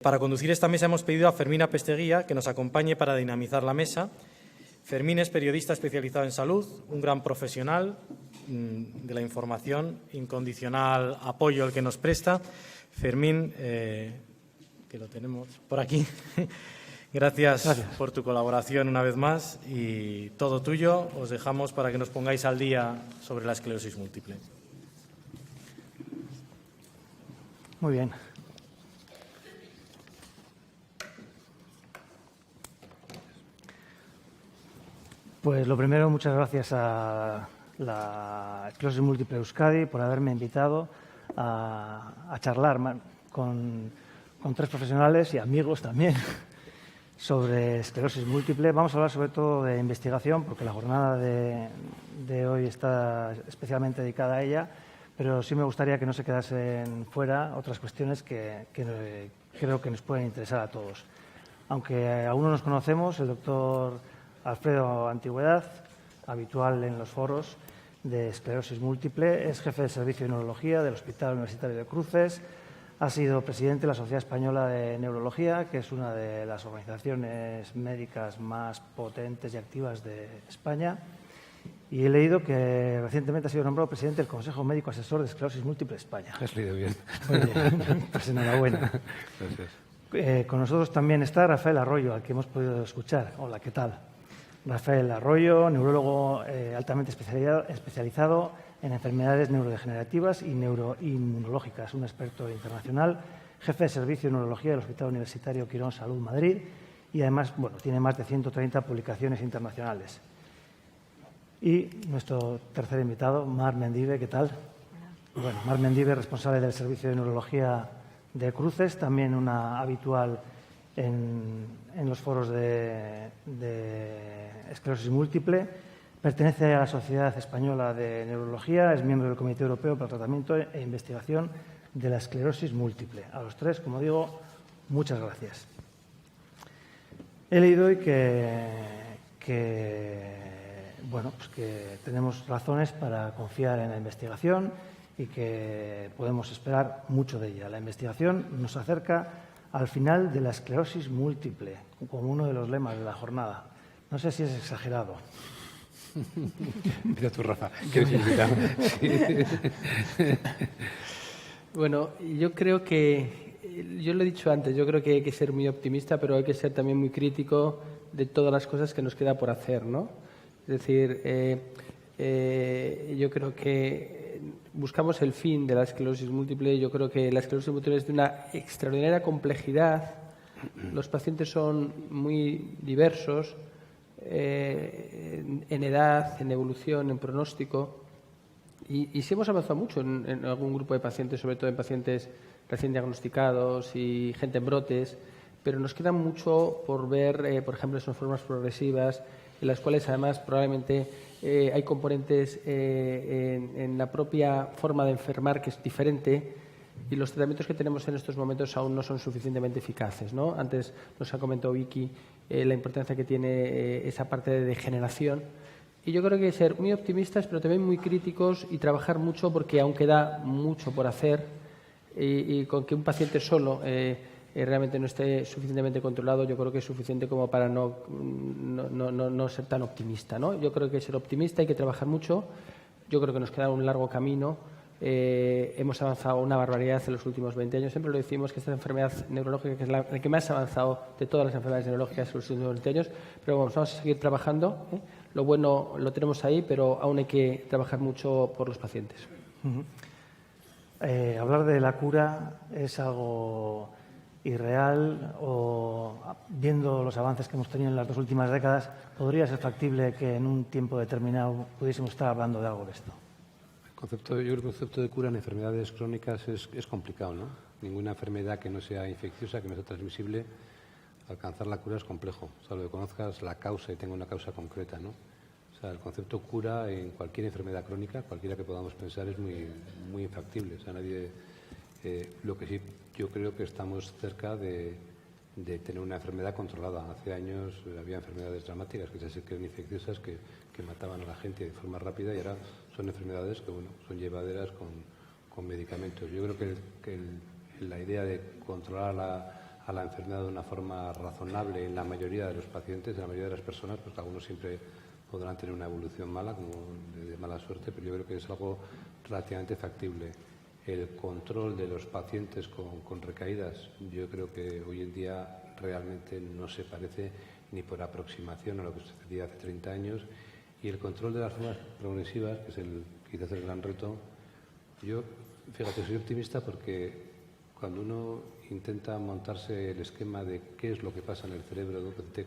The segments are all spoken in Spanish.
Para conducir esta mesa hemos pedido a Fermín Apesteguía que nos acompañe para dinamizar la mesa. Fermín es periodista especializado en salud, un gran profesional de la información, incondicional apoyo al que nos presta. Fermín, que lo tenemos por aquí, gracias por tu colaboración una vez más y todo tuyo. Os dejamos para que nos pongáis al día sobre la esclerosis múltiple. Muy bien. Pues lo primero, muchas gracias a la Esclerosis Múltiple Euskadi por haberme invitado a charlar con tres profesionales y amigos también sobre esclerosis múltiple. Vamos a hablar sobre todo de investigación, porque la jornada de hoy está especialmente dedicada a ella, pero sí me gustaría que no se quedasen fuera otras cuestiones que creo que nos pueden interesar a todos. Aunque aún no nos conocemos, el doctor Alfredo Antigüedad, habitual en los foros de esclerosis múltiple, es jefe de servicio de neurología del Hospital Universitario de Cruces, ha sido presidente de la Sociedad Española de Neurología, que es una de las organizaciones médicas más potentes y activas de España, y he leído que recientemente ha sido nombrado presidente del Consejo Médico Asesor de Esclerosis Múltiple de España. Has leído bien. Muy bien, pues enhorabuena. Gracias. Con nosotros también está Rafael Arroyo, al que hemos podido escuchar. Hola, ¿qué tal? Rafael Arroyo, neurólogo altamente especializado en enfermedades neurodegenerativas y neuroinmunológicas, un experto internacional, jefe de servicio de neurología del Hospital Universitario Quirón Salud Madrid y además tiene más de 130 publicaciones internacionales. Y nuestro tercer invitado, Mar Mendive, ¿qué tal? Bueno, Mar Mendive, responsable del servicio de neurología de Cruces, también una habitual en los foros de esclerosis múltiple. Pertenece a la Sociedad Española de Neurología, es miembro del Comité Europeo para el Tratamiento e Investigación de la Esclerosis Múltiple. A los tres, como digo, muchas gracias. He leído hoy que tenemos razones para confiar en la investigación y que podemos esperar mucho de ella. La investigación nos acerca al final de la esclerosis múltiple, como uno de los lemas de la jornada. No sé si es exagerado. Mira tú, Rafa, que eres invitado. Bueno, yo creo que, yo lo he dicho antes, yo creo que hay que ser muy optimista, pero hay que ser también muy crítico de todas las cosas que nos queda por hacer, ¿no? Es decir, yo creo que buscamos el fin de la esclerosis múltiple. Yo creo que la esclerosis múltiple es de una extraordinaria complejidad. Los pacientes son muy diversos en edad, en evolución, en pronóstico. Y sí hemos avanzado mucho en algún grupo de pacientes, sobre todo en pacientes recién diagnosticados y gente en brotes, pero nos queda mucho por ver, por ejemplo, son formas progresivas, en las cuales además probablemente hay componentes en la propia forma de enfermar que es diferente y los tratamientos que tenemos en estos momentos aún no son suficientemente eficaces, ¿no? Antes nos ha comentado Vicky la importancia que tiene esa parte de degeneración y yo creo que hay que ser muy optimistas pero también muy críticos y trabajar mucho porque aún queda mucho por hacer y con que un paciente solo realmente no esté suficientemente controlado, yo creo que es suficiente como para no ser tan optimista, ¿no? Yo creo que hay que ser optimista, hay que trabajar mucho. Yo creo que nos queda un largo camino. Hemos avanzado una barbaridad en los últimos 20 años. Siempre lo decimos que esta enfermedad neurológica que es la que más ha avanzado de todas las enfermedades neurológicas en los últimos 20 años. Pero vamos a seguir trabajando. Lo bueno lo tenemos ahí, pero aún hay que trabajar mucho por los pacientes. Hablar de la cura es algo irreal o, viendo los avances que hemos tenido en las dos últimas décadas, ¿podría ser factible que en un tiempo determinado pudiésemos estar hablando de algo de esto? Yo creo que el concepto de cura en enfermedades crónicas es complicado, ¿no? Ninguna enfermedad que no sea infecciosa, que no sea transmisible, alcanzar la cura es complejo. Salvo que conozcas la causa y tenga una causa concreta, ¿no? O sea, el concepto cura en cualquier enfermedad crónica, cualquiera que podamos pensar, es muy infactible. O sea, nadie... lo que sí, yo creo que estamos cerca de tener una enfermedad controlada. Hace años había enfermedades dramáticas que eran infecciosas, que mataban a la gente de forma rápida y ahora son enfermedades que son llevaderas con medicamentos. Yo creo que la idea de controlar a la enfermedad de una forma razonable en la mayoría de los pacientes, en la mayoría de las personas, pues algunos siempre podrán tener una evolución mala, como de mala suerte, pero yo creo que es algo relativamente factible. El control de los pacientes con recaídas, yo creo que hoy en día realmente no se parece ni por aproximación a lo que sucedía hace 30 años. Y el control de las formas progresivas, que es quizás el gran reto, yo, fíjate, soy optimista porque cuando uno intenta montarse el esquema de qué es lo que pasa en el cerebro de un paciente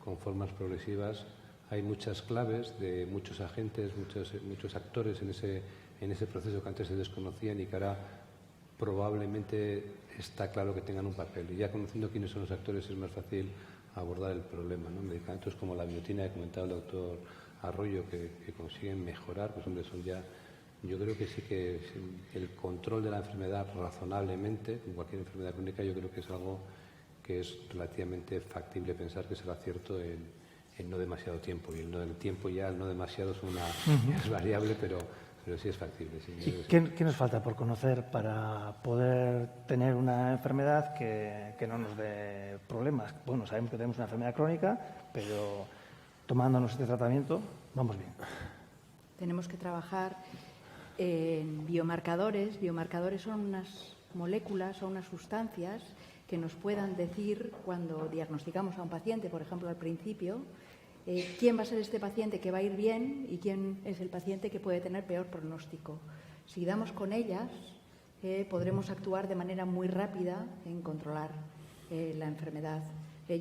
con formas progresivas, hay muchas claves de muchos agentes, muchos actores en ese proceso que antes se desconocían y que ahora probablemente está claro que tengan un papel. Y ya conociendo quiénes son los actores es más fácil abordar el problema, ¿no? Medicamentos como la biotina, que comentaba el doctor Arroyo, que consiguen mejorar, pues hombre, son ya... Yo creo que sí que el control de la enfermedad razonablemente, en cualquier enfermedad crónica, yo creo que es algo que es relativamente factible pensar que será cierto en no demasiado tiempo. Y el tiempo ya, el no demasiado es variable, pero sí es factible. Sí. ¿Qué nos falta por conocer para poder tener una enfermedad que no nos dé problemas? Bueno, sabemos que tenemos una enfermedad crónica, pero tomándonos este tratamiento vamos bien. Tenemos que trabajar en biomarcadores. Biomarcadores son unas moléculas, son unas sustancias que nos puedan decir cuando diagnosticamos a un paciente, por ejemplo, al principio, quién va a ser este paciente que va a ir bien y quién es el paciente que puede tener peor pronóstico. Si damos con ellas, podremos actuar de manera muy rápida en controlar la enfermedad.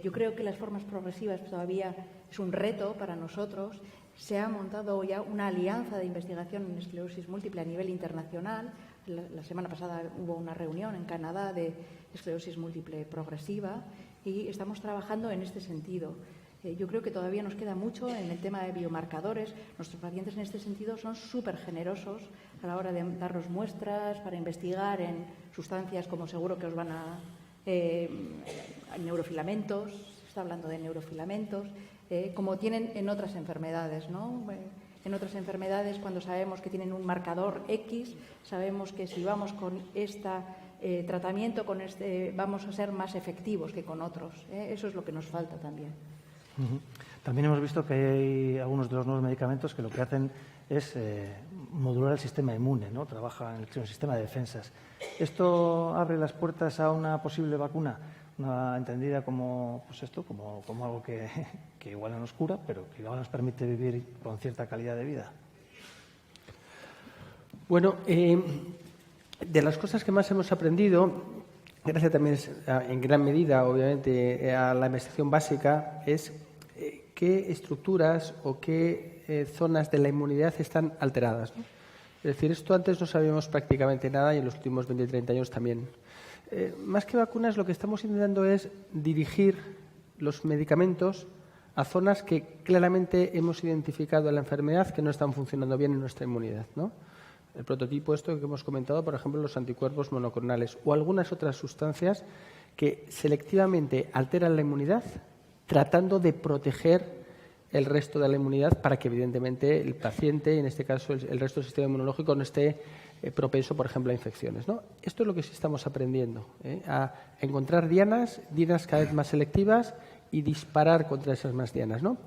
Yo creo que las formas progresivas todavía es un reto para nosotros. Se ha montado ya una alianza de investigación en esclerosis múltiple a nivel internacional. La semana pasada hubo una reunión en Canadá de esclerosis múltiple progresiva y estamos trabajando en este sentido. Yo creo que todavía nos queda mucho en el tema de biomarcadores. Nuestros pacientes en este sentido son súper generosos a la hora de darnos muestras para investigar en sustancias como seguro que os van a... neurofilamentos, se está hablando de neurofilamentos, como tienen en otras enfermedades, ¿no? En otras enfermedades, cuando sabemos que tienen un marcador X, sabemos que si vamos con este tratamiento, vamos a ser más efectivos que con otros. Eso es lo que nos falta también. También hemos visto que hay algunos de los nuevos medicamentos que lo que hacen es modular el sistema inmune, ¿no? Trabaja en el sistema de defensas. ¿Esto abre las puertas a una posible vacuna? Entendida como, pues esto, como algo que igual no nos cura, pero que igual nos permite vivir con cierta calidad de vida. Bueno, de las cosas que más hemos aprendido, gracias también en gran medida, obviamente, a la investigación básica, es qué estructuras o qué zonas de la inmunidad están alteradas, ¿no? Es decir, esto antes no sabíamos prácticamente nada y en los últimos 20 o 30 años también. Más que vacunas, lo que estamos intentando es dirigir los medicamentos a zonas que claramente hemos identificado en la enfermedad que no están funcionando bien en nuestra inmunidad, ¿no? El prototipo esto que hemos comentado, por ejemplo, los anticuerpos monoclonales o algunas otras sustancias que selectivamente alteran la inmunidad tratando de proteger el resto de la inmunidad para que, evidentemente, el paciente, en este caso el resto del sistema inmunológico, no esté propenso, por ejemplo, a infecciones, ¿no? Esto es lo que sí estamos aprendiendo, a encontrar dianas cada vez más selectivas y disparar contra esas más dianas, ¿no?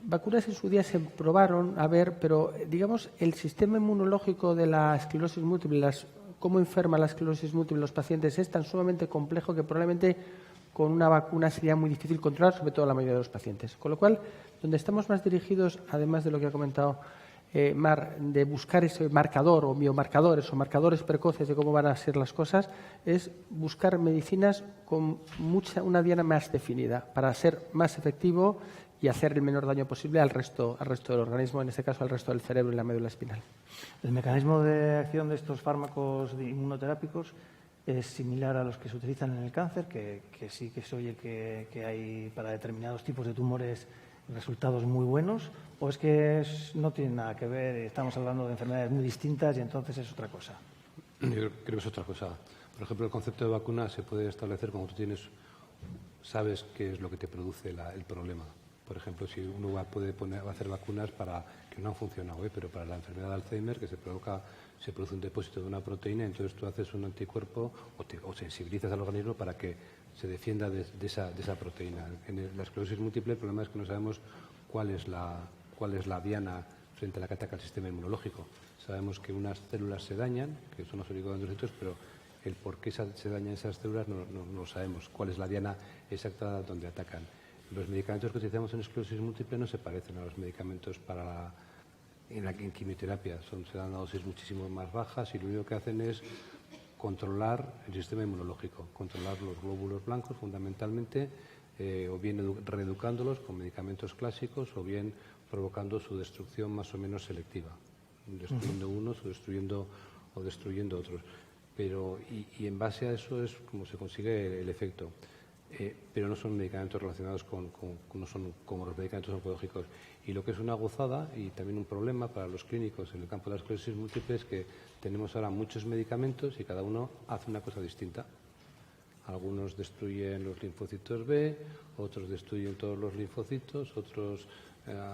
Vacunas en su día se probaron, pero digamos el sistema inmunológico de la esclerosis múltiple, cómo enferma la esclerosis múltiple los pacientes es tan sumamente complejo que probablemente con una vacuna sería muy difícil controlar, sobre todo la mayoría de los pacientes. Con lo cual, donde estamos más dirigidos, además de lo que ha comentado Mar, de buscar ese marcador o biomarcadores o marcadores precoces de cómo van a ser las cosas, es buscar medicinas con una diana más definida para ser más efectivo y hacer el menor daño posible al resto del organismo, en este caso al resto del cerebro y la médula espinal. El mecanismo de acción de estos fármacos inmunoterápicos es similar a los que se utilizan en el cáncer, que sí que se oye que hay para determinados tipos de tumores resultados muy buenos, o es que no tiene nada que ver, estamos hablando de enfermedades muy distintas y entonces es otra cosa. Yo creo que es otra cosa. Por ejemplo, el concepto de vacuna se puede establecer cuando tú sabes qué es lo que te produce el problema. Por ejemplo, si uno puede hacer vacunas para que no han funcionado, pero para la enfermedad de Alzheimer, que se produce un depósito de una proteína, entonces tú haces un anticuerpo o sensibilizas al organismo para que se defienda de esa proteína. En la esclerosis múltiple el problema es que no sabemos cuál es la diana frente a la que ataca el sistema inmunológico. Sabemos que unas células se dañan, que son los oligodendrocitos, pero el por qué se dañan esas células no lo sabemos. ¿Cuál es la diana exacta donde atacan? Los medicamentos que utilizamos en esclerosis múltiple no se parecen a los medicamentos en quimioterapia. Se dan a dosis muchísimo más bajas y lo único que hacen es controlar el sistema inmunológico, controlar los glóbulos blancos fundamentalmente, o bien reeducándolos con medicamentos clásicos o bien provocando su destrucción más o menos selectiva, destruyendo unos o destruyendo otros. Y en base a eso es como se consigue el efecto. Pero no son medicamentos relacionados no son como los medicamentos oncológicos. Y lo que es una gozada y también un problema para los clínicos en el campo de la esclerosis múltiple es que tenemos ahora muchos medicamentos y cada uno hace una cosa distinta. Algunos destruyen los linfocitos B, otros destruyen todos los linfocitos, otros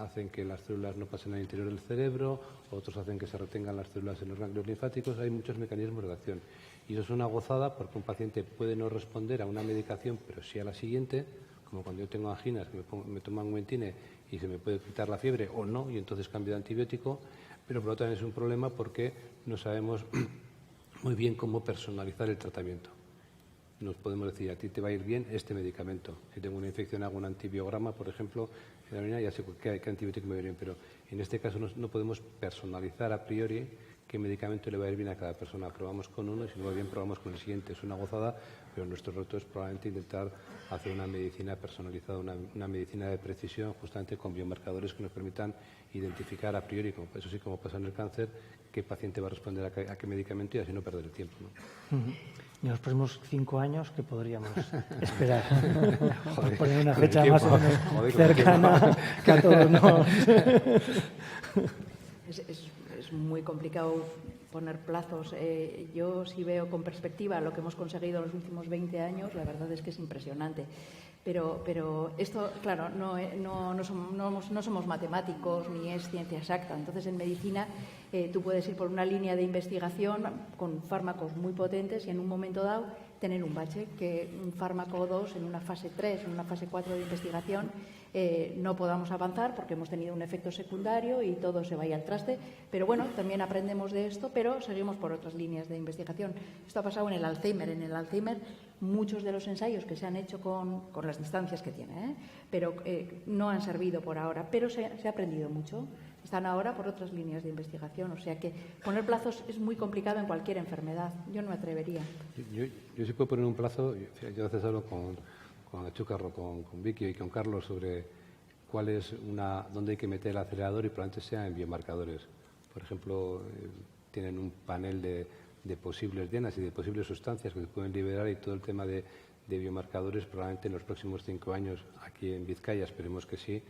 hacen que las células no pasen al interior del cerebro, otros hacen que se retengan las células en los ganglios linfáticos. Hay muchos mecanismos de acción. Y eso es una gozada porque un paciente puede no responder a una medicación, pero sí a la siguiente, como cuando yo tengo anginas, que me toman un Augmentine y se me puede quitar la fiebre o no, y entonces cambio de antibiótico, pero por otro lado es un problema porque no sabemos muy bien cómo personalizar el tratamiento. Nos podemos decir, a ti te va a ir bien este medicamento. Si tengo una infección, hago un antibiograma, por ejemplo, en la orina, ya sé qué antibiótico me va a ir bien, pero en este caso no podemos personalizar a priori qué medicamento le va a ir bien a cada persona. Probamos con uno y si no va bien probamos con el siguiente. Es una gozada, pero nuestro reto es probablemente intentar hacer una medicina personalizada, una medicina de precisión, justamente con biomarcadores que nos permitan identificar a priori, eso sí, como pasa en el cáncer, qué paciente va a responder a qué medicamento y así no perder el tiempo, ¿no? Y en los próximos 5 años, ¿qué podríamos esperar? Por poner una fecha más o menos cercana que a todos nos... Es muy complicado poner plazos. Yo sí veo con perspectiva lo que hemos conseguido en los últimos 20 años, la verdad es que es impresionante. Pero esto, claro, no somos matemáticos ni es ciencia exacta. Entonces, en medicina tú puedes ir por una línea de investigación con fármacos muy potentes y en un momento dado tener un bache, que un fármaco 2 en una fase 3, en una fase 4 de investigación no podamos avanzar porque hemos tenido un efecto secundario y todo se vaya al traste. Pero bueno, también aprendemos de esto, pero seguimos por otras líneas de investigación. Esto ha pasado en el Alzheimer. En el Alzheimer muchos de los ensayos que se han hecho con las distancias que tiene, pero no han servido por ahora, pero se ha aprendido mucho. Están ahora por otras líneas de investigación, o sea que poner plazos es muy complicado en cualquier enfermedad. Yo no me atrevería. Yo sí puedo poner un plazo. Yo a veces hablo con Achúcarro, con Vicky y con Carlos sobre dónde hay que meter el acelerador y probablemente sea en biomarcadores. Por ejemplo, tienen un panel de posibles dianas y de posibles sustancias que se pueden liberar y todo el tema de biomarcadores probablemente en los próximos 5 años aquí en Vizcaya, esperemos que sí,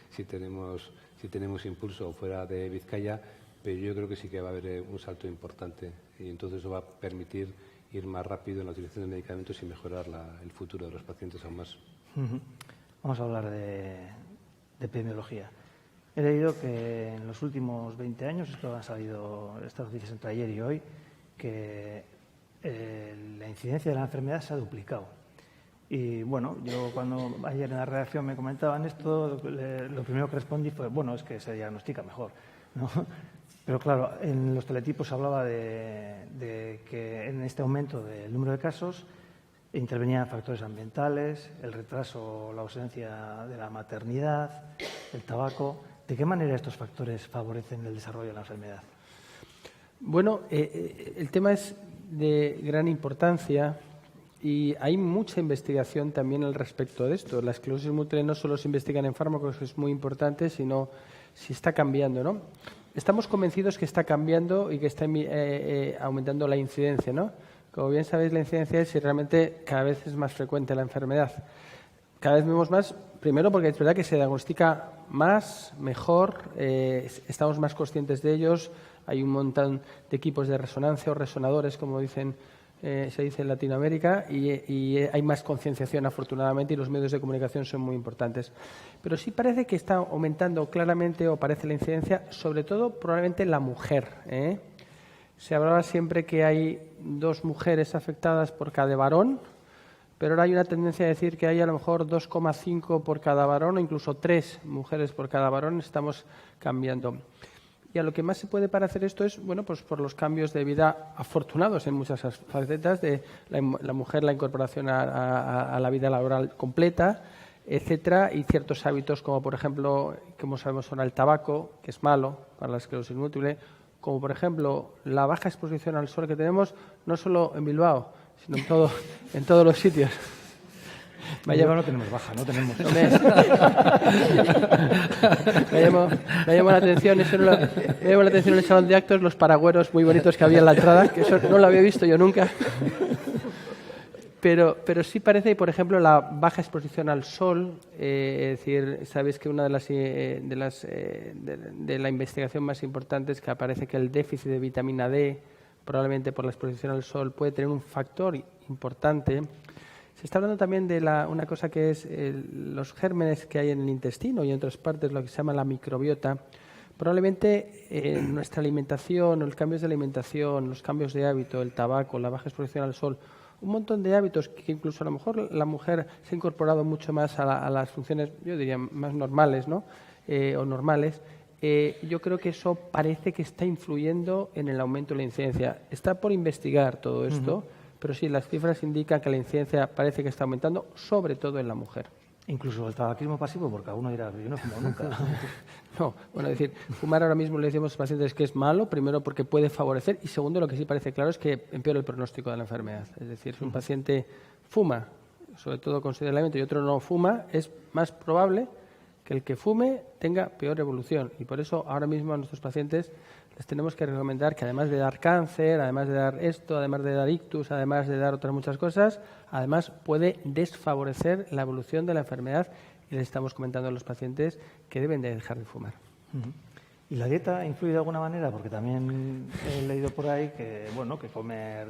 si tenemos impulso fuera de Vizcaya, pero yo creo que sí que va a haber un salto importante y entonces eso va a permitir ir más rápido en la utilización de medicamentos y mejorar el futuro de los pacientes aún más. Vamos a hablar de epidemiología. He leído que en los últimos 20 años, esto ha salido, estas noticias entre ayer y hoy, que la incidencia de la enfermedad se ha duplicado. Y bueno, yo cuando ayer en la redacción me comentaban esto, lo primero que respondí fue, bueno, es que se diagnostica mejor, ¿no? Pero claro, en los teletipos se hablaba de que en este aumento del número de casos intervenían factores ambientales, el retraso o la ausencia de la maternidad, el tabaco. ¿De qué manera estos factores favorecen el desarrollo de la enfermedad? Bueno, el tema es de gran importancia y hay mucha investigación también al respecto de esto. La esclerosis múltiple no solo se investigan en fármacos, que es muy importante, sino si está cambiando, ¿no? Estamos convencidos que está cambiando y que está aumentando la incidencia, ¿no? Como bien sabéis, la incidencia es si realmente cada vez es más frecuente la enfermedad. Cada vez vemos más, primero porque es verdad que se diagnostica más, mejor, estamos más conscientes de ellos, hay un montón de equipos de resonancia o resonadores, como dicen se dice en Latinoamérica, y hay más concienciación afortunadamente y los medios de comunicación son muy importantes. Pero sí parece que está aumentando claramente, o parece la incidencia, sobre todo probablemente en la mujer. Se hablaba siempre que hay 2 mujeres afectadas por cada varón, pero ahora hay una tendencia a decir que hay a lo mejor 2,5 por cada varón o incluso 3 mujeres por cada varón. Estamos cambiando. Y a lo que más se puede parecer esto es, bueno, pues por los cambios de vida afortunados en muchas facetas de la mujer, la incorporación a la vida laboral completa, etcétera, y ciertos hábitos como, por ejemplo, como sabemos ahora, el tabaco, que es malo para la esclerosis múltiple, como, por ejemplo, la baja exposición al sol que tenemos no solo en Bilbao, sino en todos los sitios. Me no tenemos baja, no tenemos. Me llamó la atención, en el salón de actos, los paragüeros muy bonitos que había en la entrada, que eso no lo había visto yo nunca. Pero sí parece, y por ejemplo, la baja exposición al sol, es decir, sabéis que una de la investigación más importantes, que aparece que el déficit de vitamina D, probablemente por la exposición al sol, puede tener un factor importante. Se está hablando también de una cosa que es los gérmenes que hay en el intestino y en otras partes, lo que se llama la microbiota. Probablemente nuestra alimentación, los cambios de alimentación, los cambios de hábito, el tabaco, la baja exposición al sol, un montón de hábitos que incluso a lo mejor la mujer se ha incorporado mucho más a las funciones, yo diría, más normales, ¿no? O normales. Yo creo que eso parece que está influyendo en el aumento de la incidencia. Está por investigar todo esto, pero sí, las cifras indican que la incidencia parece que está aumentando, sobre todo en la mujer. Incluso el tabaquismo pasivo, porque alguno dirá, yo no he fumado nunca. No, bueno, es decir, fumar ahora mismo le decimos a los pacientes que es malo, primero porque puede favorecer, y segundo, lo que sí parece claro es que empeora el pronóstico de la enfermedad. Es decir, si un paciente fuma, sobre todo con señalamiento, y otro no fuma, es más probable que el que fume tenga peor evolución. Y por eso ahora mismo a nuestros pacientes les tenemos que recomendar que además de dar cáncer, además de dar esto, además de dar ictus, además de dar otras muchas cosas, además puede desfavorecer la evolución de la enfermedad, y les estamos comentando a los pacientes que deben de dejar de fumar. ¿Y la dieta influye de alguna manera? Porque también he leído por ahí que, bueno, que comer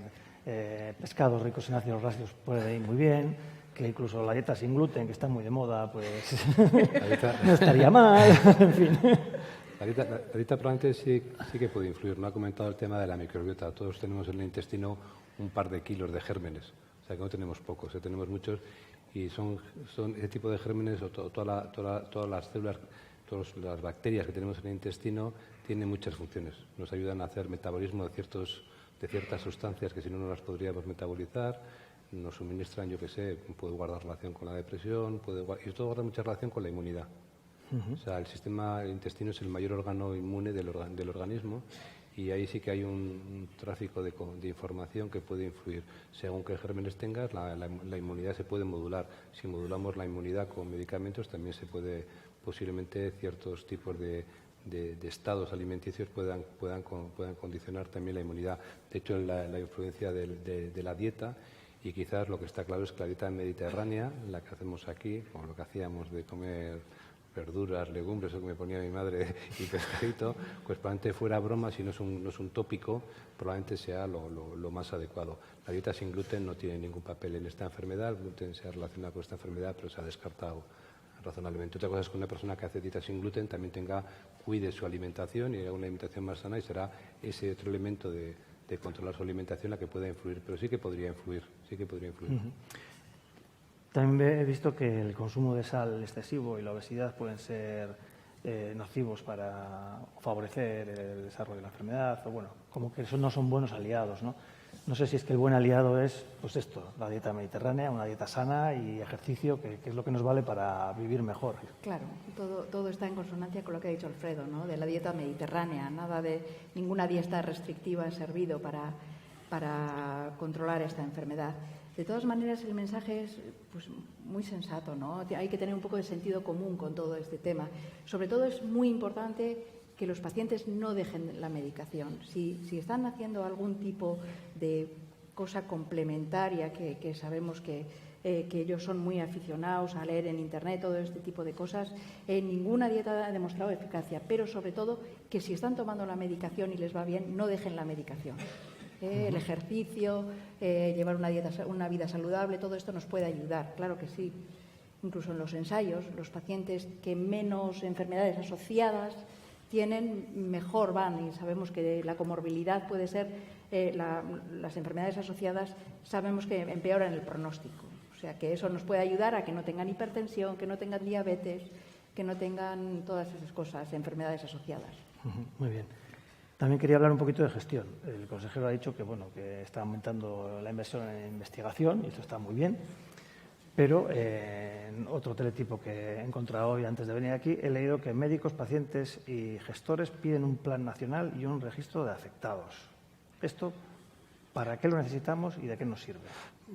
pescados ricos en ácidos grasos puede ir muy bien, que incluso la dieta sin gluten, que está muy de moda, pues no estaría mal, en fin. La dieta probablemente sí que puede influir. No ha comentado el tema de la microbiota. Todos tenemos en el intestino un par de kilos de gérmenes. O sea que no tenemos pocos, tenemos muchos. Y son ese tipo de gérmenes, o todas las células, todas las bacterias que tenemos en el intestino, tienen muchas funciones. Nos ayudan a hacer metabolismo de ciertas sustancias que si no las podríamos metabolizar. Nos suministran, yo qué sé, puede guardar relación con la depresión, y todo guarda mucha relación con la inmunidad. O sea, el intestino es el mayor órgano inmune del organismo, y ahí sí que hay un tráfico de información que puede influir. Según qué gérmenes tengas, la inmunidad se puede modular. Si modulamos la inmunidad con medicamentos, también se puede, posiblemente, ciertos tipos de estados alimenticios puedan condicionar también la inmunidad. De hecho, la influencia de la dieta, y quizás lo que está claro es que la dieta mediterránea, la que hacemos aquí, como lo que hacíamos de comer verduras, legumbres, eso que me ponía mi madre, y pescadito, pues probablemente fuera broma, si no es un tópico, probablemente sea lo más adecuado. La dieta sin gluten no tiene ningún papel en esta enfermedad, el gluten se ha relacionado con esta enfermedad, pero se ha descartado razonablemente. Otra cosa es que una persona que hace dieta sin gluten también cuide su alimentación y haga una alimentación más sana, y será ese otro elemento de controlar su alimentación la que pueda influir, pero sí que podría influir. También he visto que el consumo de sal excesivo y la obesidad pueden ser nocivos para favorecer el desarrollo de la enfermedad, o bueno, como que eso no son buenos aliados, ¿no? No sé si es que el buen aliado es, pues esto, la dieta mediterránea, una dieta sana y ejercicio, que es lo que nos vale para vivir mejor. Claro, todo está en consonancia con lo que ha dicho Alfredo, ¿no? De la dieta mediterránea, ninguna dieta restrictiva ha servido para controlar esta enfermedad. De todas maneras, el mensaje es pues, muy sensato, ¿no? Hay que tener un poco de sentido común con todo este tema. Sobre todo es muy importante que los pacientes no dejen la medicación. Si están haciendo algún tipo de cosa complementaria, que sabemos que ellos son muy aficionados a leer en Internet, todo este tipo de cosas, ninguna dieta ha demostrado eficacia, pero sobre todo que si están tomando la medicación y les va bien, no dejen la medicación. El ejercicio, llevar una vida saludable, todo esto nos puede ayudar, claro que sí. Incluso en los ensayos, los pacientes que menos enfermedades asociadas tienen, mejor van, y sabemos que la comorbilidad puede ser, las enfermedades asociadas sabemos que empeoran el pronóstico. O sea, que eso nos puede ayudar a que no tengan hipertensión, que no tengan diabetes, que no tengan todas esas cosas, enfermedades asociadas. Muy bien. También quería hablar un poquito de gestión. El consejero ha dicho que, bueno, que está aumentando la inversión en investigación, y esto está muy bien. Pero en otro teletipo que he encontrado hoy antes de venir aquí, he leído que médicos, pacientes y gestores piden un plan nacional y un registro de afectados. ¿Esto para qué lo necesitamos y de qué nos sirve?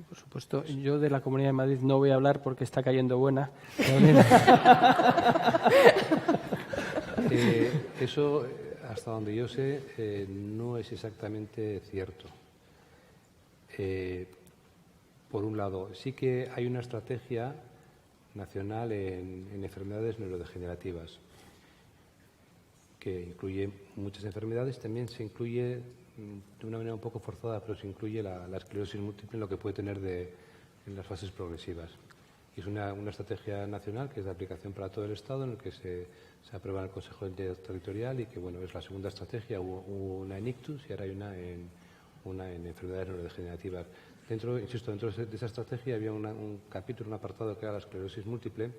Por supuesto, yo de la Comunidad de Madrid no voy a hablar porque está cayendo buena. Eso, hasta donde yo sé, no es exactamente cierto. Por un lado, sí que hay una estrategia nacional en enfermedades neurodegenerativas que incluye muchas enfermedades. También se incluye, de una manera un poco forzada, pero se incluye la esclerosis múltiple, lo que puede tener en las fases progresivas. Y es una estrategia nacional que es de aplicación para todo el Estado, en el que se aprueba en el Consejo Territorial y que, bueno, es la segunda estrategia. Hubo una en ictus y ahora hay una en enfermedades neurodegenerativas. Dentro de esa estrategia había un capítulo, un apartado que era la esclerosis múltiple,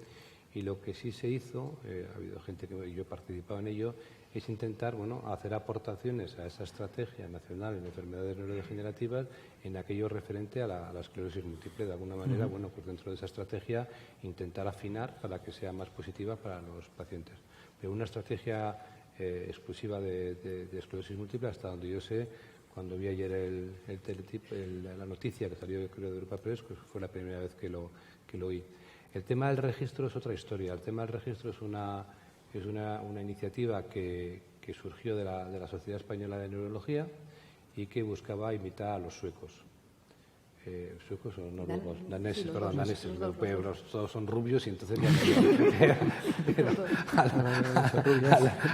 y lo que sí se hizo, ha habido gente que yo he participado en ello, es intentar, bueno, hacer aportaciones a esa estrategia nacional en enfermedades neurodegenerativas en aquello referente a la esclerosis múltiple. De alguna manera, bueno, pues dentro de esa estrategia intentar afinar para que sea más positiva para los pacientes. Pero una estrategia exclusiva de esclerosis múltiple, hasta donde yo sé, cuando vi ayer el teletip, la noticia que salió, creo, de Europa Press, pues fue la primera vez que lo oí. El tema del registro es otra historia. El tema del registro es una iniciativa que surgió de la Sociedad Española de Neurología y que buscaba imitar a los suecos. Suecos o noruegos, daneses, perdón, daneses, todos son rubios y entonces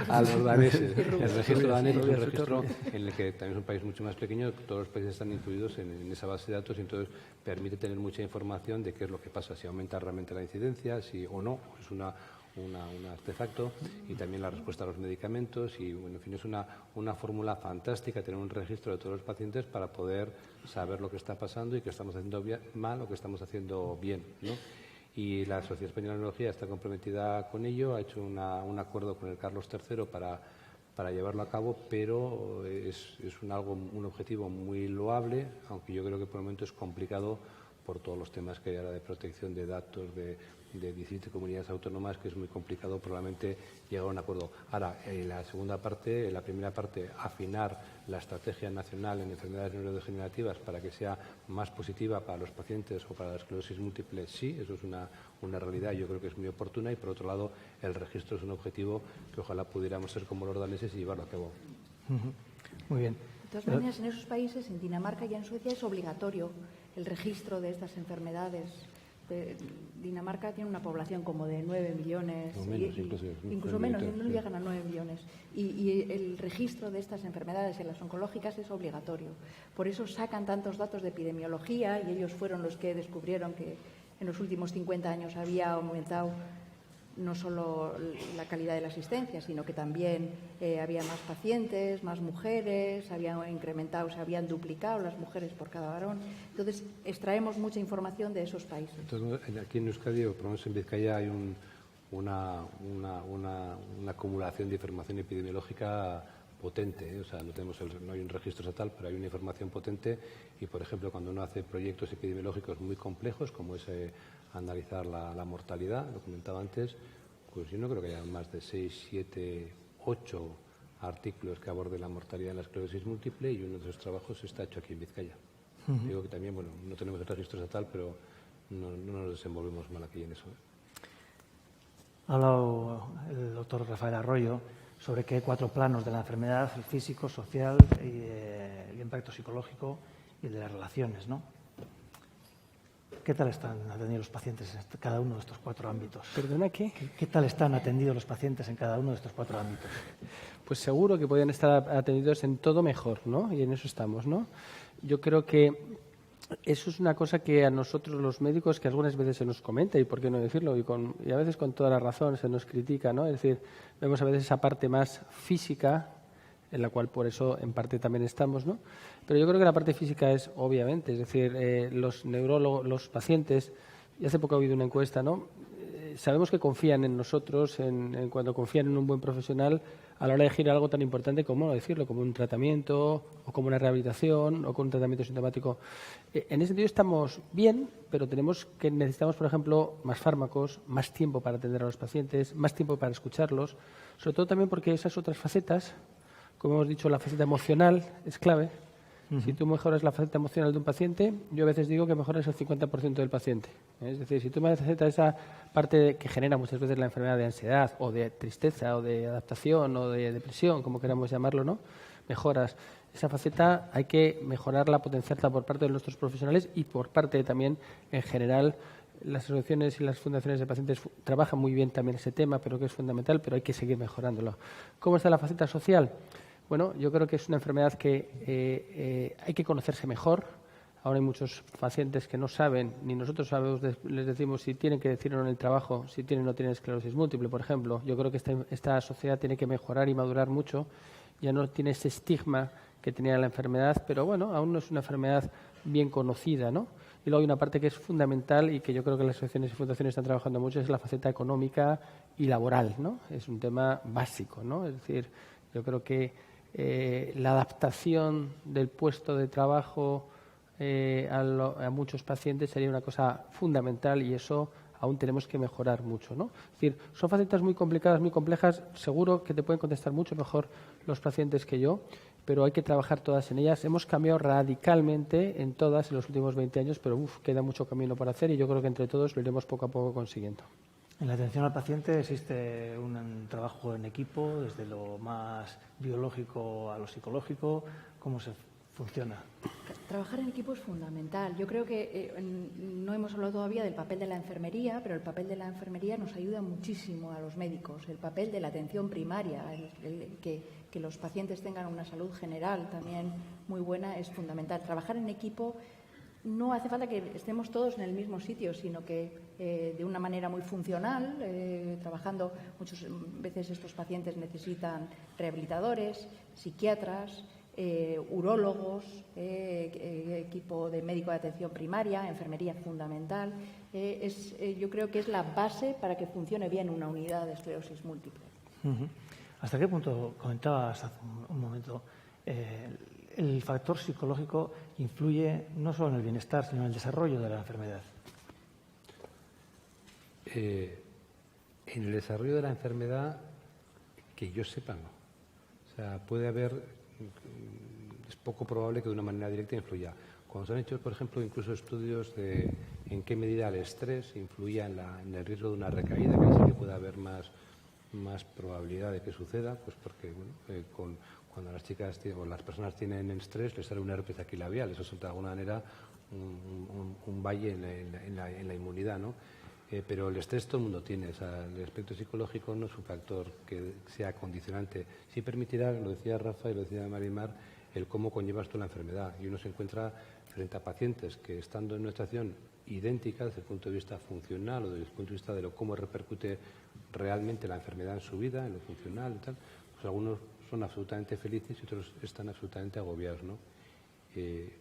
a los daneses. El registro danés es un registro en el que también es un país mucho más pequeño, todos los países están incluidos en esa base de datos y entonces permite tener mucha información de qué es lo que pasa, si aumenta realmente la incidencia, si o no, es un artefacto, y también la respuesta a los medicamentos. Y bueno, en fin, es una fórmula fantástica tener un registro de todos los pacientes para poder saber lo que está pasando y qué estamos haciendo mal o qué estamos haciendo bien, ¿no? Y la Sociedad Española de Neurología está comprometida con ello, ha hecho un acuerdo con el Carlos III para llevarlo a cabo, pero es un objetivo muy loable, aunque yo creo que por el momento es complicado por todos los temas que hay ahora de protección de datos, de 17 comunidades autónomas, que es muy complicado probablemente llegar a un acuerdo. Ahora, la primera parte, afinar la estrategia nacional en enfermedades neurodegenerativas para que sea más positiva para los pacientes o para la esclerosis múltiple, sí, eso es una realidad, yo creo que es muy oportuna, y por otro lado, el registro es un objetivo que ojalá pudiéramos ser como los daneses y llevarlo a cabo. Muy bien. De todas maneras, en esos países, en Dinamarca y en Suecia, es obligatorio el registro de estas enfermedades. Dinamarca tiene una población como de 9 millones, o menos, incluso menos, no llegan a 9 millones. Y el registro de estas enfermedades en las oncológicas es obligatorio. Por eso sacan tantos datos de epidemiología, y ellos fueron los que descubrieron que en los últimos 50 años había aumentado no solo la calidad de la asistencia, sino que también había más pacientes, más mujeres, se habían duplicado las mujeres por cada varón. Entonces, extraemos mucha información de esos países. Entonces, aquí en Euskadi, o por lo menos en Vizcaya, hay una acumulación de información epidemiológica potente, O sea, no hay un registro estatal, pero hay una información potente. Y, por ejemplo, cuando uno hace proyectos epidemiológicos muy complejos, como es analizar la mortalidad, lo comentaba antes, pues yo no creo que haya más de 6, 7, 8 artículos que aborden la mortalidad en la esclerosis múltiple, y uno de esos trabajos está hecho aquí en Vizcaya. Digo que también, bueno, no tenemos el registro estatal, pero no nos desenvolvemos mal aquí en eso. Ha hablado el doctor Rafael Arroyo sobre que hay 4 planos de la enfermedad: el físico, social, y el impacto psicológico y el de las relaciones, ¿no? ¿qué tal están atendidos los pacientes en cada uno de estos 4 ámbitos? ¿Perdona qué? ¿Qué tal están atendidos los pacientes en cada uno de estos 4 ámbitos? Pues seguro que podrían estar atendidos en todo mejor, ¿no? Y en eso estamos, ¿no? Yo creo que eso es una cosa que a nosotros los médicos, que algunas veces se nos comenta, y por qué no decirlo, y a veces con toda la razón se nos critica, ¿no? Es decir, vemos a veces esa parte más física, en la cual por eso en parte también estamos, ¿no? Pero yo creo que la parte física es obviamente, es decir, los neurólogos, los pacientes, y hace poco ha habido una encuesta, ¿no? Sabemos que confían en nosotros, cuando confían en un buen profesional, a la hora de elegir algo tan importante como decirlo, como un tratamiento o como una rehabilitación o con un tratamiento sintomático. En ese sentido estamos bien, pero necesitamos, por ejemplo, más fármacos, más tiempo para atender a los pacientes, más tiempo para escucharlos, sobre todo también porque esas otras facetas, como hemos dicho, la faceta emocional es clave. Si tú mejoras la faceta emocional de un paciente, yo a veces digo que mejoras el 50% del paciente. Es decir, si tú mejoras esa parte que genera muchas veces la enfermedad de ansiedad o de tristeza o de adaptación o de depresión, como queramos llamarlo, ¿no? Mejoras esa faceta, hay que mejorarla, potenciarla por parte de nuestros profesionales y por parte también, en general, las asociaciones y las fundaciones de pacientes trabajan muy bien también ese tema, pero que es fundamental, pero hay que seguir mejorándolo. ¿Cómo está la faceta social? Bueno, yo creo que es una enfermedad que hay que conocerse mejor. Ahora hay muchos pacientes que no saben, ni nosotros sabemos, les decimos si tienen que decir o no en el trabajo, si tienen o no tienen esclerosis múltiple, por ejemplo. Yo creo que esta sociedad tiene que mejorar y madurar mucho. Ya no tiene ese estigma que tenía la enfermedad, pero bueno, aún no es una enfermedad bien conocida, ¿no? Y luego hay una parte que es fundamental y que yo creo que las asociaciones y fundaciones están trabajando mucho, es la faceta económica y laboral, ¿no? Es un tema básico, ¿no? Es decir, yo creo que la adaptación del puesto de trabajo a muchos pacientes sería una cosa fundamental y eso aún tenemos que mejorar mucho, ¿no? Es decir, son facetas muy complicadas, muy complejas, seguro que te pueden contestar mucho mejor los pacientes que yo, pero hay que trabajar todas en ellas. Hemos cambiado radicalmente en todas en los últimos 20 años, pero queda mucho camino por hacer y yo creo que entre todos lo iremos poco a poco consiguiendo. En la atención al paciente existe un trabajo en equipo, desde lo más biológico a lo psicológico. ¿Cómo se funciona? Trabajar en equipo es fundamental. Yo creo que no hemos hablado todavía del papel de la enfermería, pero el papel de la enfermería nos ayuda muchísimo a los médicos. El papel de la atención primaria, que los pacientes tengan una salud general también muy buena, es fundamental. Trabajar en equipo no hace falta que estemos todos en el mismo sitio, sino que de una manera muy funcional, trabajando. Muchas veces estos pacientes necesitan rehabilitadores, psiquiatras, urólogos, equipo de médico de atención primaria, enfermería fundamental. Yo creo que es la base para que funcione bien una unidad de esclerosis múltiple. ¿Hasta qué punto, comentabas hace un momento, el factor psicológico influye no solo en el bienestar, sino en el desarrollo de la enfermedad? En el desarrollo de la enfermedad, que yo sepa, no. O sea, puede haber, es poco probable que de una manera directa influya. Cuando se han hecho, por ejemplo, incluso estudios de en qué medida el estrés influía en el riesgo de una recaída, que sí que puede haber más probabilidad de que suceda, pues porque cuando las chicas o las personas tienen estrés les sale un herpes aquí labial, eso es de alguna manera un valle en la inmunidad, ¿no? Pero el estrés todo el mundo tiene, o sea, el aspecto psicológico no es un factor que sea condicionante. Sí permitirá, lo decía Rafa y lo decía Marimar, el cómo conllevas tú la enfermedad. Y uno se encuentra frente a pacientes que, estando en una situación idéntica desde el punto de vista funcional o desde el punto de vista de cómo repercute realmente la enfermedad en su vida, en lo funcional y tal, pues algunos son absolutamente felices y otros están absolutamente agobiados, ¿no?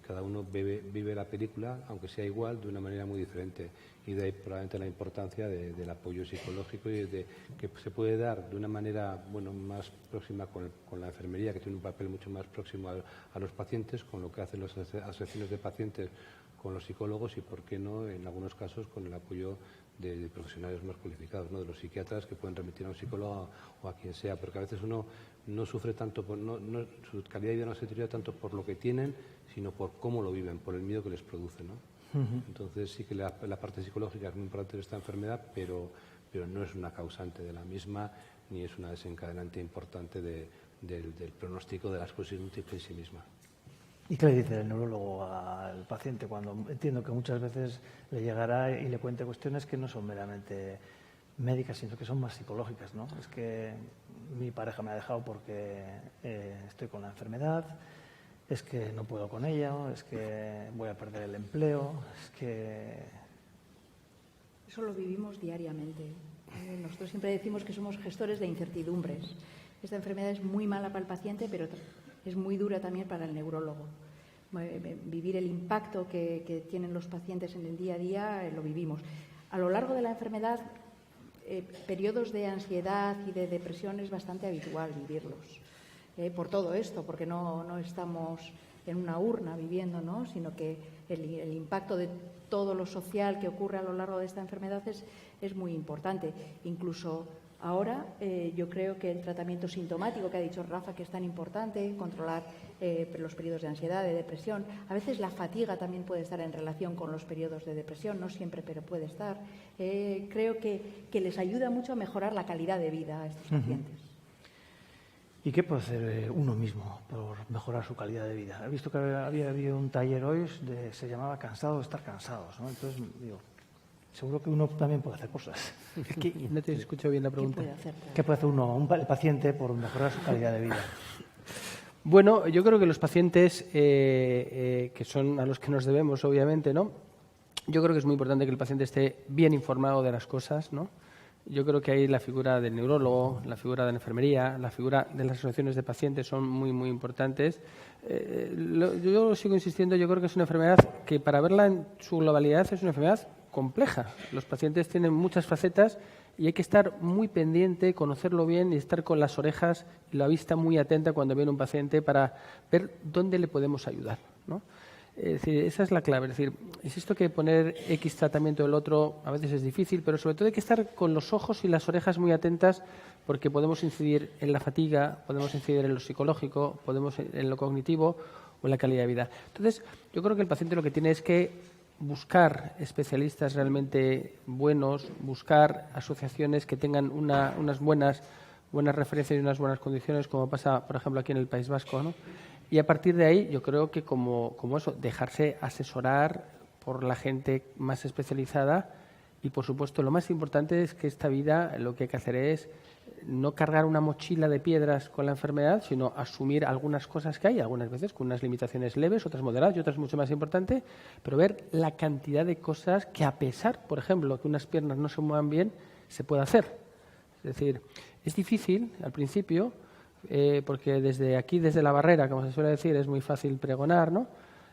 Cada uno vive la película, aunque sea igual, de una manera muy diferente. Y de ahí probablemente la importancia del apoyo psicológico y de que se puede dar de una manera más próxima con la enfermería, que tiene un papel mucho más próximo a los pacientes, con lo que hacen las asociaciones de pacientes con los psicólogos y, por qué no, en algunos casos, con el apoyo de profesionales más cualificados, ¿no? De los psiquiatras que pueden remitir a un psicólogo o a quien sea, porque a veces uno no sufre tanto, su calidad de vida no se deteriora tanto por lo que tienen, sino por cómo lo viven, por el miedo que les produce, ¿no? Entonces sí que la parte psicológica es muy importante de esta enfermedad, pero no es una causante de la misma, ni es una desencadenante importante del pronóstico de la esclerosis múltiple en sí misma. ¿Y qué le dice el neurólogo al paciente cuando entiendo que muchas veces le llegará y le cuente cuestiones que no son meramente médicas, sino que son más psicológicas, ¿no? Es que mi pareja me ha dejado porque estoy con la enfermedad, es que no puedo con ella, es que voy a perder el empleo, es que... Eso lo vivimos diariamente. Nosotros siempre decimos que somos gestores de incertidumbres. Esta enfermedad es muy mala para el paciente, pero es muy dura también para el neurólogo. Vivir el impacto que tienen los pacientes en el día a día lo vivimos. A lo largo de la enfermedad, periodos de ansiedad y de depresión es bastante habitual vivirlos. Por todo esto, porque no estamos en una urna viviendo, ¿no? Sino que el impacto de todo lo social que ocurre a lo largo de esta enfermedad es muy importante. Incluso ahora yo creo que el tratamiento sintomático que ha dicho Rafa, que es tan importante, controlar los periodos de ansiedad, de depresión. A veces la fatiga también puede estar en relación con los periodos de depresión, no siempre, pero puede estar. Creo que les ayuda mucho a mejorar la calidad de vida a estos pacientes. ¿Y qué puede hacer uno mismo por mejorar su calidad de vida? He visto que había habido un taller hoy se llamaba Cansado de estar cansados, ¿no? Entonces, digo, seguro que uno también puede hacer cosas. No te escucho bien la pregunta. ¿Qué puede hacer el paciente por mejorar su calidad de vida? Bueno, yo creo que los pacientes, que son a los que nos debemos, obviamente, ¿no? Yo creo que es muy importante que el paciente esté bien informado de las cosas, ¿no? Yo creo que ahí la figura del neurólogo, la figura de la enfermería, la figura de las asociaciones de pacientes son muy, muy importantes. Yo sigo insistiendo, yo creo que es una enfermedad que, para verla en su globalidad, es una enfermedad compleja. Los pacientes tienen muchas facetas y hay que estar muy pendiente, conocerlo bien y estar con las orejas y la vista muy atenta cuando viene un paciente para ver dónde le podemos ayudar, ¿no? Es decir, esa es la clave. Es decir, insisto que poner X tratamiento del otro a veces es difícil, pero sobre todo hay que estar con los ojos y las orejas muy atentas, porque podemos incidir en la fatiga, podemos incidir en lo psicológico, podemos en lo cognitivo o en la calidad de vida. Entonces, yo creo que el paciente lo que tiene es que buscar especialistas realmente buenos, buscar asociaciones que tengan unas buenas referencias y unas buenas condiciones, como pasa, por ejemplo, aquí en el País Vasco, ¿no? Y a partir de ahí, yo creo que como eso, dejarse asesorar por la gente más especializada y, por supuesto, lo más importante es que esta vida lo que hay que hacer es no cargar una mochila de piedras con la enfermedad, sino asumir algunas cosas que hay, algunas veces con unas limitaciones leves, otras moderadas y otras mucho más importantes, pero ver la cantidad de cosas que, a pesar, por ejemplo, que unas piernas no se muevan bien, se puede hacer. Es decir, es difícil al principio, porque desde aquí, desde la barrera, como se suele decir, es muy fácil pregonar, ¿no?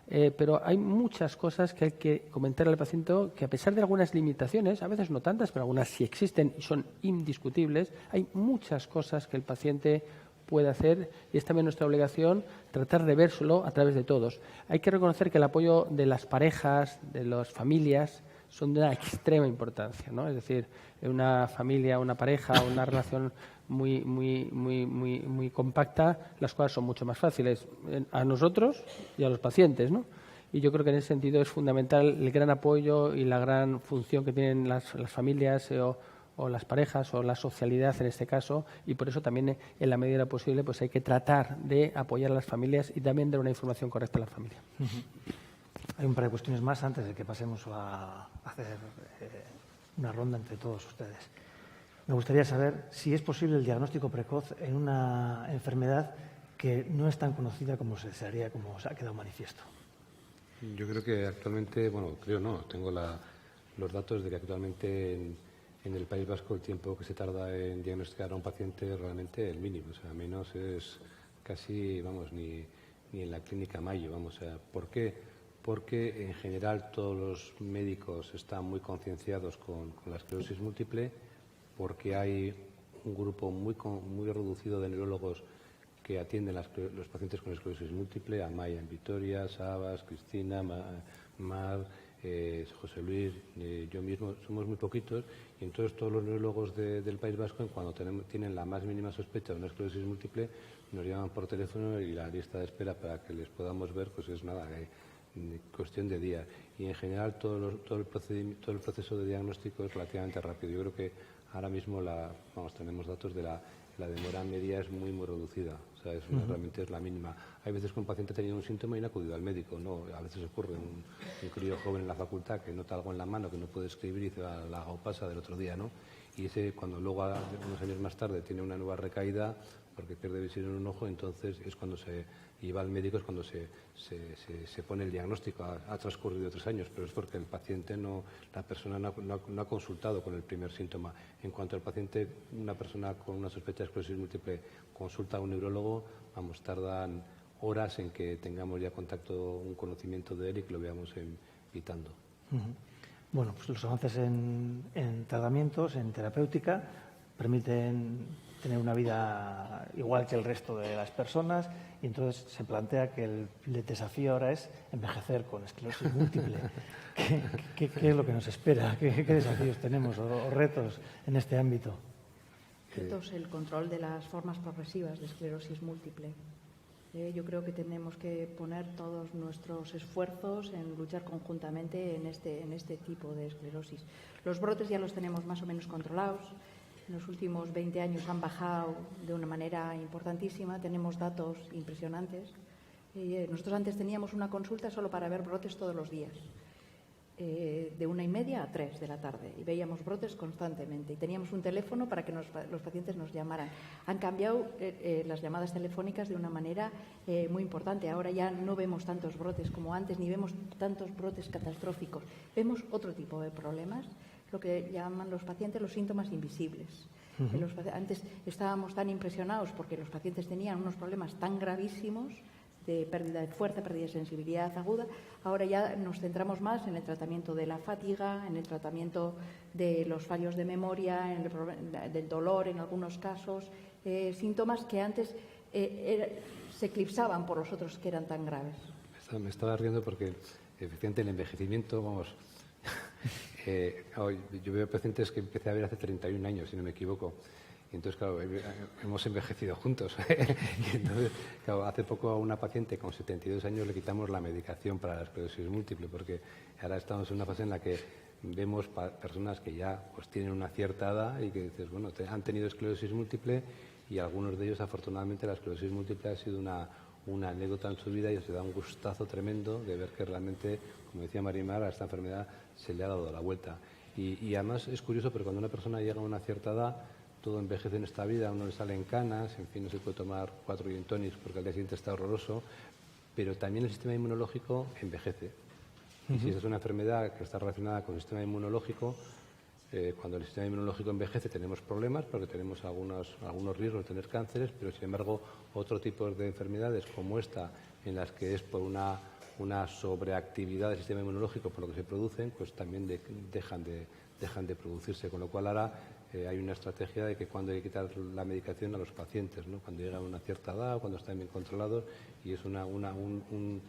Pero hay muchas cosas que hay que comentar al paciente que, a pesar de algunas limitaciones, a veces no tantas, pero algunas sí existen y son indiscutibles, hay muchas cosas que el paciente puede hacer y es también nuestra obligación tratar de vérselo a través de todos. Hay que reconocer que el apoyo de las parejas, de las familias, son de una extrema importancia, ¿no? Es decir, una familia, una pareja, una relación muy compacta, las cosas son mucho más fáciles a nosotros y a los pacientes, ¿no? Y yo creo que en ese sentido es fundamental el gran apoyo y la gran función que tienen las familias o las parejas o la socialidad en este caso, y por eso también, en la medida de lo posible, pues hay que tratar de apoyar a las familias y también dar una información correcta a la familia. Hay un par de cuestiones más antes de que pasemos a hacer una ronda entre todos ustedes. Me gustaría saber si es posible el diagnóstico precoz en una enfermedad que no es tan conocida como se desearía, como se ha quedado manifiesto. Yo creo que actualmente, tengo los datos de que actualmente en el País Vasco el tiempo que se tarda en diagnosticar a un paciente es realmente el mínimo, o sea, menos es casi, ni en la clínica Mayo, ¿por qué? Porque en general todos los médicos están muy concienciados con la esclerosis múltiple, porque hay un grupo muy reducido de neurólogos que atienden los pacientes con esclerosis múltiple, Amaya en Vitoria, Sabas, Cristina, Mar, José Luis, yo mismo, somos muy poquitos, y entonces todos los neurólogos del País Vasco, cuando tienen la más mínima sospecha de una esclerosis múltiple, nos llaman por teléfono y la lista de espera para que les podamos ver, pues es nada, cuestión de días. Y en general todo el proceso de diagnóstico es relativamente rápido. Yo creo que ahora mismo tenemos datos de la demora media es muy reducida, o sea, realmente es la mínima. Hay veces que un paciente ha tenido un síntoma y no ha acudido al médico, ¿no? A veces ocurre un crío joven en la facultad que nota algo en la mano, que no puede escribir y dice la pasa del otro día, ¿no? Y ese, cuando luego, unos años más tarde, tiene una nueva recaída porque pierde visión en un ojo, entonces es cuando se va al médico, es cuando se pone el diagnóstico. Ha transcurrido 3 años, pero es porque el paciente la persona no ha consultado con el primer síntoma. En cuanto al paciente, una persona con una sospecha de esclerosis múltiple consulta a un neurólogo, tardan horas en que tengamos ya contacto, un conocimiento de él y que lo veamos evitando. Bueno, pues los avances en tratamientos, en terapéutica, permiten tener una vida igual que el resto de las personas y entonces se plantea que el desafío ahora es envejecer con esclerosis múltiple. ¿Qué es lo que nos espera? ¿Qué desafíos tenemos o retos en este ámbito? Retos, el control de las formas progresivas de esclerosis múltiple. Yo creo que tenemos que poner todos nuestros esfuerzos en luchar conjuntamente en este tipo de esclerosis. Los brotes ya los tenemos más o menos controlados. En los últimos 20 años han bajado de una manera importantísima. Tenemos datos impresionantes. Nosotros antes teníamos una consulta solo para ver brotes todos los días, de 1:30 a 3 de la tarde, y veíamos brotes constantemente. Y teníamos un teléfono para que los pacientes nos llamaran. Han cambiado las llamadas telefónicas de una manera muy importante. Ahora ya no vemos tantos brotes como antes, ni vemos tantos brotes catastróficos. Vemos otro tipo de problemas, lo que llaman los pacientes los síntomas invisibles. Antes estábamos tan impresionados porque los pacientes tenían unos problemas tan gravísimos de pérdida de fuerza, pérdida de sensibilidad aguda. Ahora ya nos centramos más en el tratamiento de la fatiga, en el tratamiento de los fallos de memoria, del dolor en algunos casos, síntomas que antes se eclipsaban por los otros que eran tan graves. Me estaba riendo porque efectivamente el envejecimiento, yo veo pacientes que empecé a ver hace 31 años, si no me equivoco. Y entonces, claro, hemos envejecido juntos. Y entonces, claro, hace poco a una paciente con 72 años le quitamos la medicación para la esclerosis múltiple, porque ahora estamos en una fase en la que vemos personas que ya tienen una cierta edad y que dices, bueno, han tenido esclerosis múltiple y algunos de ellos, afortunadamente, la esclerosis múltiple ha sido una anécdota en su vida y se da un gustazo tremendo de ver que realmente, como decía Marimar, a esta enfermedad se le ha dado la vuelta. Y además es curioso, pero cuando una persona llega a una cierta edad, todo envejece en esta vida, a uno le salen canas, en fin, no se puede tomar 4 gin tonics porque al día siguiente está horroroso, pero también el sistema inmunológico envejece. Y si esa es una enfermedad que está relacionada con el sistema inmunológico, cuando el sistema inmunológico envejece tenemos problemas porque tenemos algunos riesgos de tener cánceres, pero sin embargo otro tipo de enfermedades como esta, en las que es por una sobreactividad del sistema inmunológico por lo que se producen, pues también dejan de producirse, con lo cual ahora hay una estrategia de que cuando hay que quitar la medicación a los pacientes, ¿no? Cuando llegan a una cierta edad, cuando están bien controlados, y es un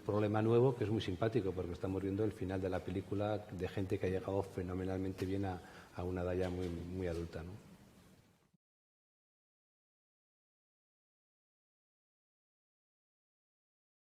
problema nuevo que es muy simpático porque estamos viendo el final de la película de gente que ha llegado fenomenalmente bien a una edad ya muy, muy adulta, ¿no?